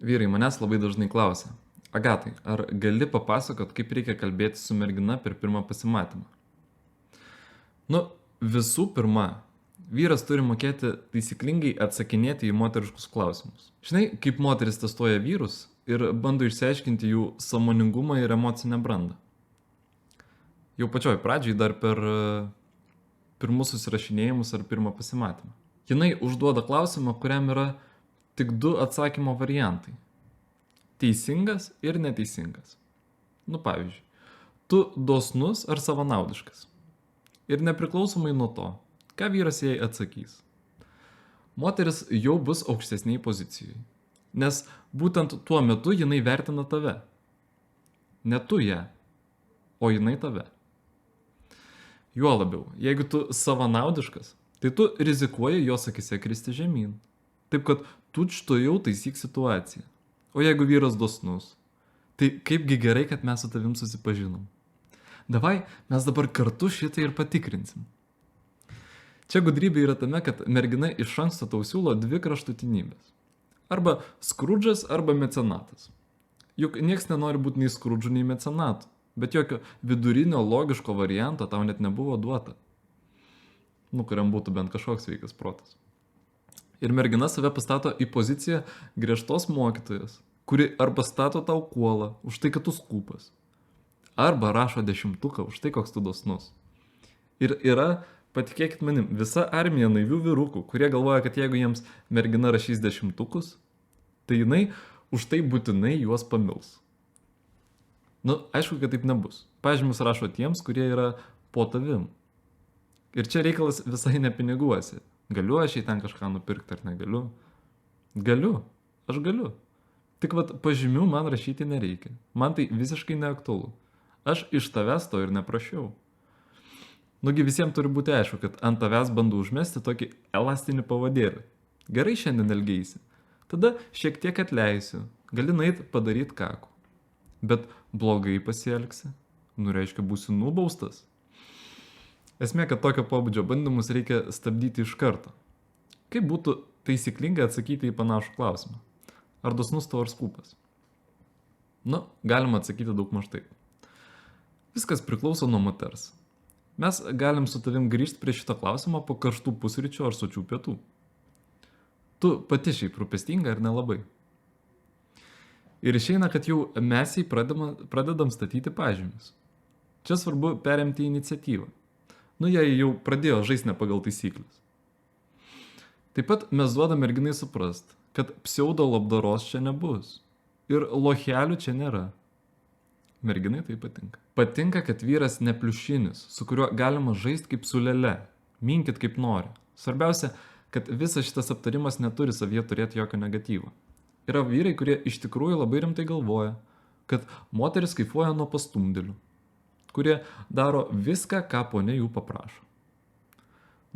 Vyrai manęs labai dažnai klausia: Agatai, ar gali papasakot, kaip reikia kalbėti su mergina per pirmą pasimatymą? Nu, visų pirma, vyras turi mokėti taisyklingai atsakinėti į moteriškus klausimus. Žinai, kaip moteris testuoja vyrus ir bando išsiaiškinti jų sąmoningumą ir emocinę brandą. Jau pačioj pradžiai dar per pirmus susirašinėjimus ar pirmą pasimatymą. Jinai užduoda klausimą, kuriam yra tik du atsakymo variantai. Teisingas ir neteisingas. Nu pavyzdžiui, tu dosnus ar savanaudiškas. Ir nepriklausomai nuo to, ką vyras jai atsakys. Moteris jau bus aukštesniai pozicijai. Nes būtent tuo metu jinai vertina tave. Ne tu ją, o jinai tave. Juo labiau, jeigu tu savanaudiškas, tai tu rizikuoji jos akise kristi žemyn. Taip kad tučtuojau taisyk situaciją. O jeigu vyras dosnus, tai kaipgi gerai, kad mes su tavim susipažinom. Davai, mes dabar kartu šitai ir patikrinsim. Čia gudrybė yra tame, kad mergina iš anksto tau siūlo dvi kraštutinybės. Arba skrudžas, arba mecenatas. Juk nieks nenori būti nei skrudžu, nei mecenatu. Bet jokio vidurinio logiško varianto tau net nebuvo duota. Nu, kuriam būtų bent kažkoks sveikas protas. Ir mergina save pastato į poziciją griežtos mokytojas, kuri arba stato tau kuolą už tai, kad tu skūpas, arba rašo 10 už tai, koks tu dosnus. Ir yra, patikėkit manim, visa armija naivių vyrukų, kurie galvoja, kad jeigu jiems mergina rašys 10, tai jinai už tai būtinai juos pamils. Nu, aišku, kad taip nebus. Pažymius rašo tiems, kurie yra po tavim. Ir čia reikalas visai ne piniguose. Galiu aš į ten kažką nupirkti ar negaliu? Galiu. Aš galiu. Tik vat pažymių man rašyti nereikia. Man tai visiškai neaktualu. Aš iš tavęs to ir neprašiau. Nugi visiems turi būti aišku, kad ant tavęs bandu užmesti tokį elastinį pavadėlį. Gerai šiandien elgeisi. Tada šiek tiek atleisiu. Gali nueit padaryti kakų. Bet blogai pasielgsi. Nu, reiškia, būsi nubaustas. Esmė, kad tokio pobūdžio bandymus reikia stabdyti iš karto. Kaip būtų taisyklingai atsakyti į panašų klausimą? Ar dosnus tavo ar skūpas? Nu, galima atsakyti daug maž taip. Viskas priklauso nuo moters. Mes galim su tavim grįžti prie šito klausimo po karštų pusryčių ar sočių pietų. Tu pati šiaip rūpestinga ar nelabai? Ir išeina, kad jau mes jai pradedam statyti pažymius. Čia svarbu perimti iniciatyvą. Nu, jei jau pradėjo žaisti ne pagal taisyklės. Taip pat mes duodam merginai suprast, kad pseudo labdaros čia nebus. Ir lochelių čia nėra. Merginai tai patinka. Patinka, kad vyras ne pliušinis, su kuriuo galima žaisti kaip su lele. Minkit kaip nori. Svarbiausia, kad visas šitas aptarimas neturi savyje turėti jokio negatyvo. Yra vyrai, kurie iš tikrųjų labai rimtai galvoja, kad moteris kaifuoja nuo pastumdėlių, kurie daro viską, ką ponia jų paprašo.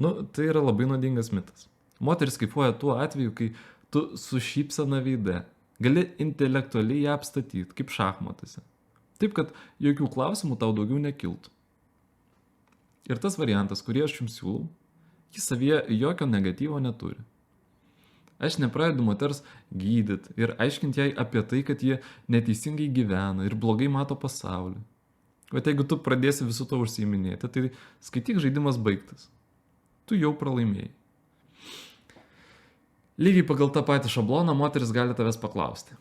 Nu, tai yra labai nuodingas mitas. Moteris kaifuoja tuo atveju, kai tu su šypsena veide gali intelektualiai ją apstatyti, kaip šachmatuose. Taip, kad jokių klausimų tau daugiau nekiltų. Ir tas variantas, kurį aš jums siūlau, jis savyje jokio negatyvo neturi. Aš nepradedu moters gydyti ir aiškinti jai apie tai, kad jie neteisingai gyvena ir blogai mato pasaulį. Bet jeigu tu pradėsi visų to užsiiminėti, tai skaityk, žaidimas baigtas. Tu jau pralaimėjai. Lygiai pagal tą patį šabloną moteris gali tavęs paklausti.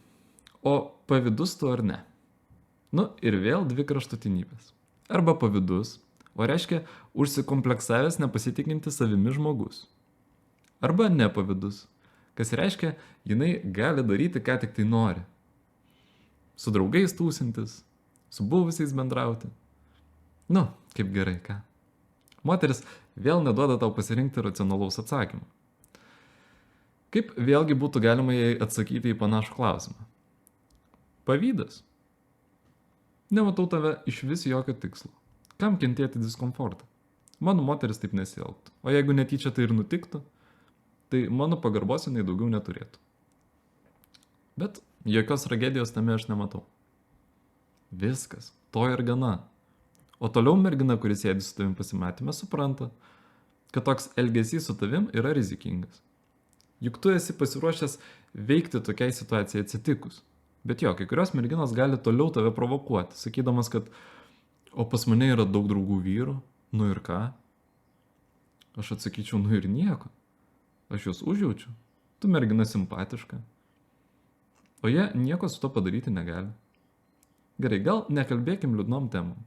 O pavydus tu ar ne? Nu ir vėl dvi kraštutinybės. Arba pavydus, o reiškia užsikompleksavęs nepasitikinti savimi žmogus. Arba nepavydus. Kas reiškia, jinai gali daryti, ką tik tai nori. Su draugais tūsintis, su buvusiais bendrauti. Nu, kaip gerai, ką? Moteris vėl neduoda tau pasirinkti racionalaus atsakymo. Kaip vėlgi būtų galima jai atsakyti į panašų klausimą? Pavydas. Nematau tave iš vis jokio tikslo. Kam kentėti diskomfortą? Mano moteris taip nesielgtų. O jeigu netyčia tai ir nutiktų, tai mano pagarbos jinai daugiau neturėtų. Bet jokios tragedijos tame aš nematau. Viskas, to ir gana. O toliau mergina, kuris sėdi su tavim pasimatyme, supranta, kad toks elgesys su tavim yra rizikingas. Juk tu esi pasiruošęs veikti tokiai situacijai atsitikus. Bet jo, kai kurios merginos gali toliau tave provokuoti, sakydamas, kad o pas mane yra daug draugų vyrų, nu ir ką? Aš atsakyčiau, nu ir nieko. Aš juos užjaučiu. Tu mergina simpatiška. O jie nieko su to padaryti negali. Gerai, gal nekalbėkim liūdnom temom.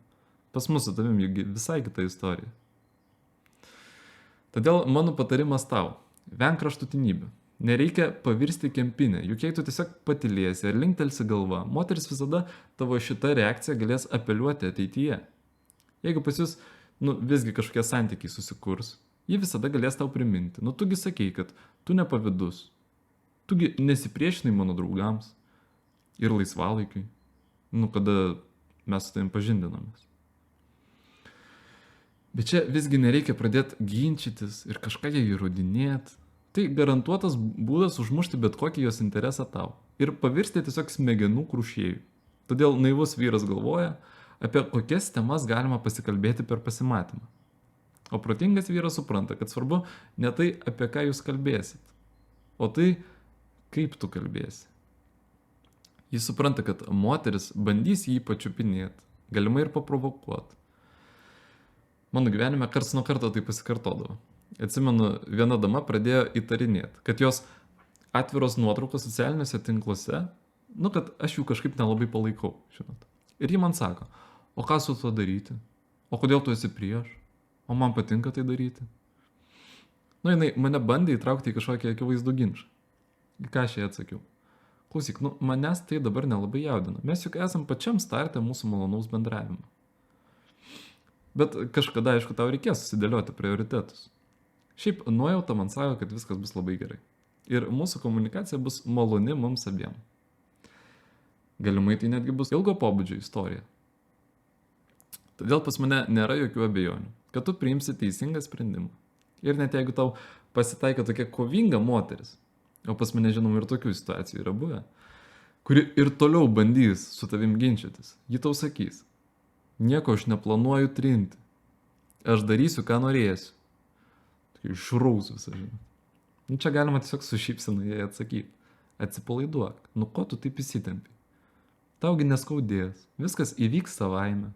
Pas mus su tavim juk visai kita istorija. Todėl mano patarimas tau. Venk kraštutinybių. Nereikia pavirsti kempinę, juk jei tu tiesiog patylėsi ar linktelsi galva, moteris visada tavo šitą reakciją galės apeliuoti ateityje. Jeigu pas jūs, visgi kažkokie santykiai susikurs, ji visada galės tau priminti. Tugi sakei, kad tu nepavydus. Tugi nesipriešinai mano draugams ir laisvalaikiui. Kada mes su tavim pažindinomės. Bet čia visgi nereikia pradėti ginčytis ir kažką jai įrodinėti. Tai garantuotas būdas užmušti bet kokį jos interesą tau ir pavirsti tiesiog smegenų krušėjų. Todėl naivus vyras galvoja, apie kokias temas galima pasikalbėti per pasimatymą. O protingas vyras supranta, kad svarbu ne tai, apie ką jūs kalbėsit, o tai, kaip tu kalbėsi. Jis supranta, kad moteris bandys jį pačiupinėti, galimai ir paprovokuoti. Mano gyvenime karts nuo karto tai pasikartodavo. Atsimenu, viena dama pradėjo įtarinėti, kad jos atviros nuotraukos socialiniuose tinkluose, kad aš jų kažkaip nelabai palaikau, žinot. Ir ji man sako, o ką su tuo daryti? O kodėl tu esi prieš? O man patinka tai daryti? Jinai mane bandė įtraukti į kažkokį akivaizdų ginčą. Ką aš jai atsakiau? Klausyk, manęs tai dabar nelabai jaudina. Mes juk esam pačiam starte mūsų malonaus bendravimo. Bet kažkada, aišku, tau reikės susidėlioti prioritetus. Šiaip nuojauta man sako, kad viskas bus labai gerai. Ir mūsų komunikacija bus maloni mums abiem. Galimai tai netgi bus ilgo pobūdžio istorija. Todėl pas mane nėra jokių abejonių, kad tu priimsi teisingą sprendimą. Ir net jeigu tau pasitaikė tokia kovinga moteris, o pas mane žinom ir tokių situacijų yra buvę, kuri ir toliau bandys su tavim ginčytis, ji tau sakys, nieko aš neplanuoju trinti, aš darysiu, ką norėsiu. Išraus visą, žinot. Čia galima tiesiog su šypsena jai atsakyti. Atsipalaiduok. Ko tu taip įsitempi? Taugi neskaudės. Viskas įvyks savaime.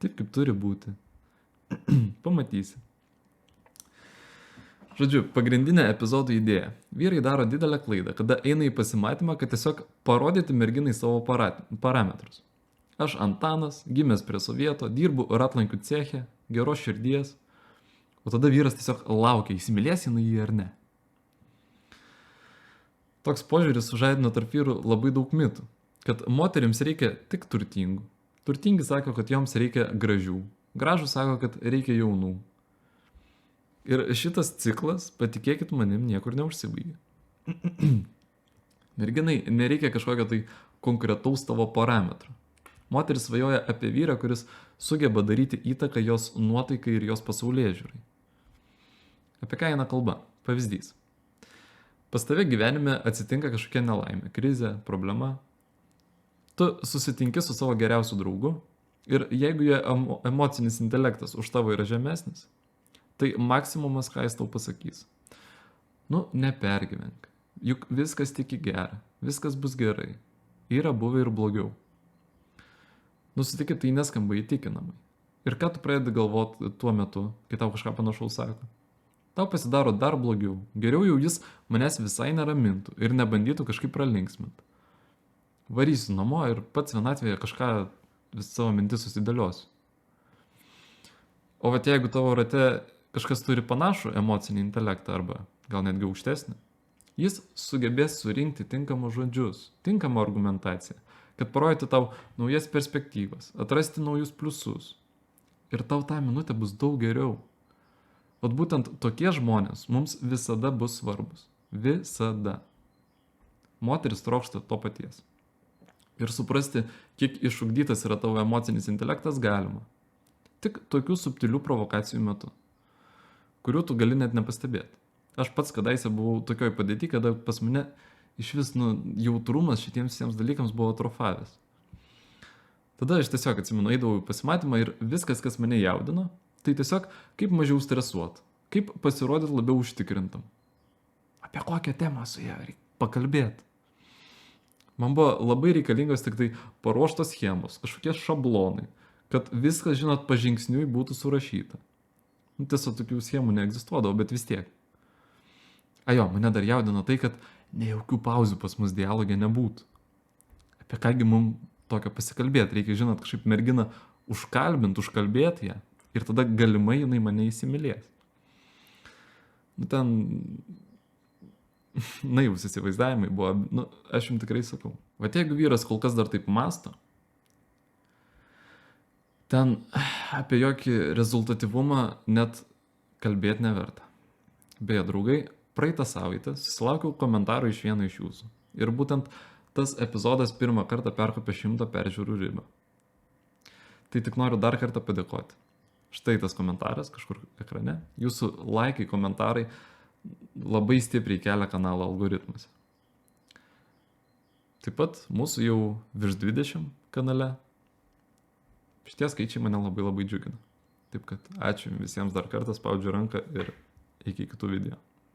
Taip, kaip turi būti. Pamatysi. Žodžiu, pagrindinė epizodų idėja. Vyrai daro didelę klaidą, kada eina į pasimatymą, kad tiesiog parodyti merginai savo parametrus. Aš Antanas, gimęs prie Sovieto, dirbu ratlankių ceche, geros širdies. O tada vyras tiesiog laukia, įsimylės jinai jį ar ne. Toks požiūris sužadino tarp vyrų labai daug mitų, kad moterims reikia tik turtingų. Turtingi sako, kad joms reikia gražių. Gražūs sako, kad reikia jaunų. Ir šitas ciklas, patikėkit manim, niekur neužsibaigė. Merginai nereikia kažkokio tai konkretaus tavo parametro. Moteris svajoja apie vyrą, kuris sugeba daryti įtaką jos nuotaikai ir jos pasaulėžiūrai. Apie ką eina kalba? Pavyzdys. Pas tave gyvenime atsitinka kažkokia nelaimė, krizė, problema. Tu susitinki su savo geriausiu draugu ir jeigu jo emocinis intelektas už tavo yra žemesnis, tai maksimumas, ką jis tau pasakys. Nepergyvenk. Juk viskas tik į gerą. Viskas bus gerai. Yra buvę ir blogiau. Sutikit, tai neskamba įtikinamai. Ir ką tu pradedi galvoti tuo metu, kai tau kažką panašaus sako? Tau pasidaro dar blogiau. Geriau jau jis manęs visai neramintų ir nebandytų kažkaip pralinksminti. Varysiu namo ir pats vienatvėje kažką vis savo mintis susidėliosiu. O jeigu tavo rate kažkas turi panašų emocinį intelektą arba gal netgi aukštesnį, jis sugebės surinkti tinkamus žodžius, tinkamą argumentaciją, kad parodyti tau naujas perspektyvas, atrasti naujus pliusus. Ir tau tą minutę bus daug geriau. Vat būtent tokie žmonės mums visada bus svarbus. Visada. Moteris trokšta to paties. Ir suprasti, kiek išugdytas yra tavo emocinis intelektas galima. Tik tokių subtilių provokacijų metu, kurių tu gali net nepastebėti. Aš pats kadaise buvau tokioj padėti, kada pas mane iš vis jautrumas šitiems visiems dalykams buvo atrofavęs. Tada aš tiesiog atsimenu, eidavau į pasimatymą ir viskas, kas mane jaudino, tai tiesiog kaip mažiau stresuot, kaip pasirodyti labiau užtikrintam. apie kokią temą su ja reikia pakalbėti. Man buvo labai reikalingos tik tai paruoštos schemos, kažkokie šablonai, kad viskas, žinot, pažingsniui būtų surašyta. Nu, tiesiog tokių schemų neegzistuodavo, bet vis tiek. Jo, mane dar jaudino tai, kad nejaukių pauzių pas mus dialogė nebūtų. Apie kągi mums tokio pasikalbėti, reikia, žinot, kažkaip merginą užkalbėti ją ir tada galimai jinai mane įsimylės. Nu, ten naivus įsivaizdavimai buvo, nu, aš jums tikrai sakau. Vat jeigu vyras kol kas dar taip masto, ten apie jokį rezultatyvumą net kalbėti neverta. Beje, draugai, praeitą savaitę susilaukiau komentarų iš vieno iš jūsų. Ir būtent tas epizodas pirmą kartą perkopė 100 peržiūrų ribą. Tai tik noriu dar kartą padėkoti. Štai tas komentaras kažkur ekrane. Jūsų laikai, komentarai labai stipriai kelia kanalo algoritmus. Taip pat mūsų jau virš 20 kanale. Šitie skaičiai mane labai džiugina. Taip kad ačiū visiems dar kartą, spaudžiu ranką ir iki kitų video.